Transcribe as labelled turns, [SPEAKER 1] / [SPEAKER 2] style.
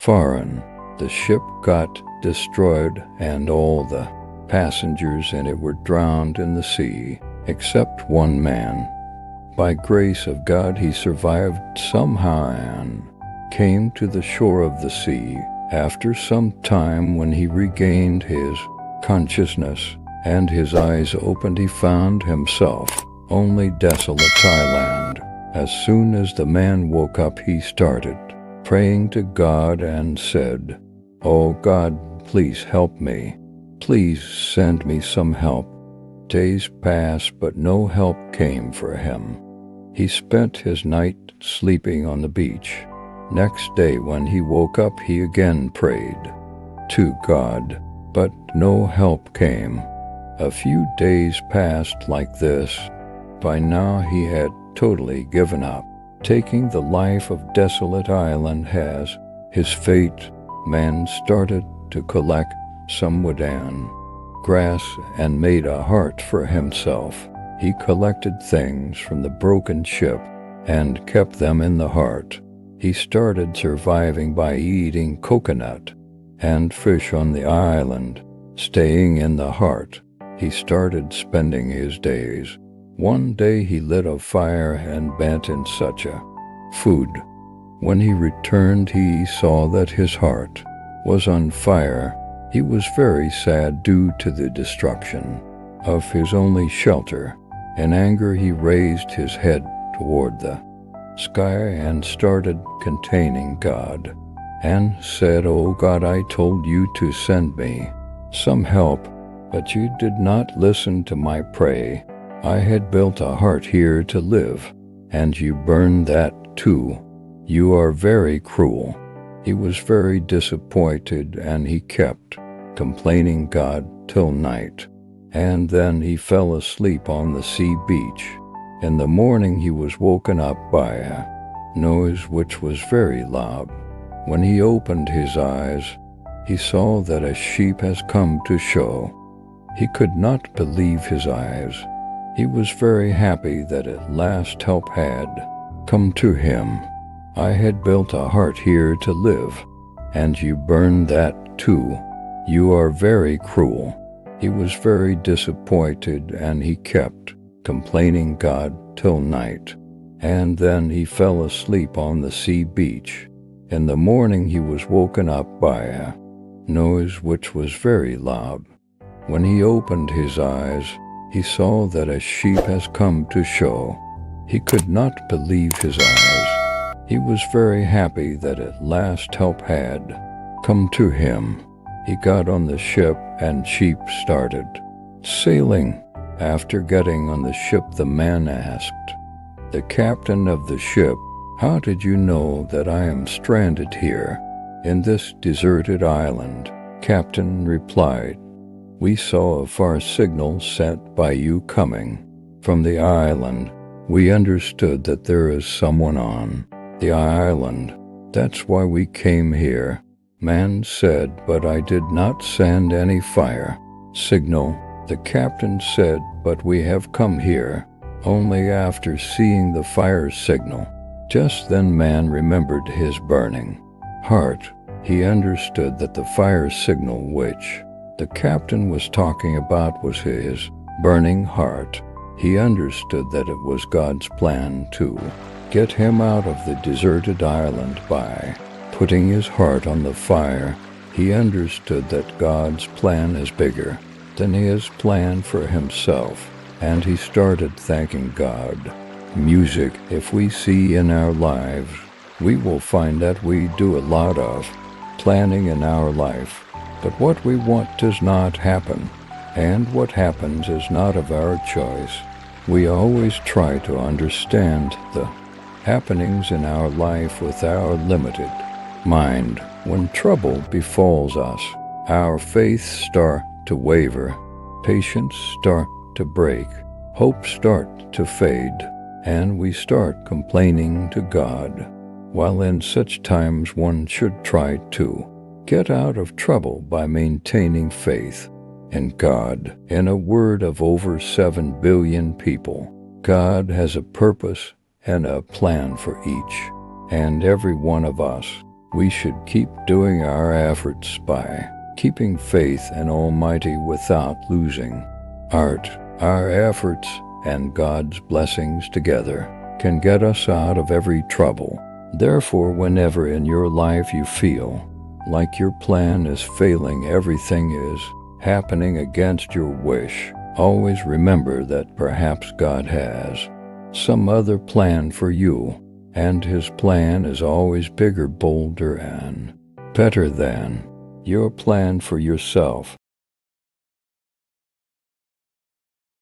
[SPEAKER 1] Foreign, the ship got destroyed and all the passengers in it were drowned in the sea, except one man. By grace of God he survived somehow and came to the shore of the sea. After some time, when he regained his consciousness and his eyes opened, he found himself only desolate island. As soon as the man woke up, he started praying to God and said, "Oh God, please help me. Please send me some help." Days passed, but no help came for him. He spent his night sleeping on the beach. Next day, when he woke up, he again prayed to God, but no help came. A few days passed like this. By now he had totally given up. Taking the life of desolate island as his fate, man started to collect some wood and grass and made a heart for himself. He collected things from the broken ship and kept them in the heart. He started surviving by eating coconut and fish on the island, staying in the heart. He started spending his days. One day he lit a fire and bent in such a food. When he returned, he saw that his heart was on fire. He was very sad due to the destruction of his only shelter. In anger, he raised his head toward the sky and started containing God and said, "Oh God, I told you to send me some help, but you did not listen to my prayer. I had built a heart here to live, and you burned that too. You are very cruel." He was very disappointed, and he kept complaining God till night. And then he fell asleep on the sea beach. In the morning he was woken up by a noise which was very loud. When he opened his eyes, he saw that a sheep has come to show. He could not believe his eyes. He was very happy that at last help had come to him. "I had built a heart here to live, and you burned that too. You are very cruel." He was very disappointed, and he kept complaining God till night. And then he fell asleep on the sea beach. In the morning he was woken up by a noise which was very loud. When he opened his eyes, he saw that a sheep has come to show. He could not believe his eyes. He was very happy that at last help had come to him. He got on the ship and sheep started sailing. After getting on the ship, the man asked the captain of the ship, "How did you know that I am stranded here in this deserted island?" Captain replied, "We saw a far signal sent by you coming from the island. We understood that there is someone on the island. That's why we came here." Man said, "But I did not send any fire signal." The captain said, "But we have come here only after seeing the fire signal." Just then man remembered his burning heart. He understood that the fire signal which the captain was talking about was his burning heart. He understood that it was God's plan to get him out of the deserted island by putting his heart on the fire. He understood that God's plan is bigger than his plan for himself, and he started thanking God. Music, if we see in our lives, we will find that we do a lot of planning in our life, but what we want does not happen, and what happens is not of our choice. We always try to understand the happenings in our life with our limited mind. When trouble befalls us, our faith starts to waver, patience starts to break, hope starts to fade, and we start complaining to God. While in such times one should try to get out of trouble by maintaining faith in God. In a word of over 7 billion people, God has a purpose and a plan for each and every one of us. We should keep doing our efforts by keeping faith in Almighty without losing heart. Our efforts and God's blessings together can get us out of every trouble. Therefore, whenever in your life you feel like your plan is failing, everything is happening against your wish, always remember that perhaps God has some other plan for you, and His plan is always bigger, bolder, and better than your plan for yourself.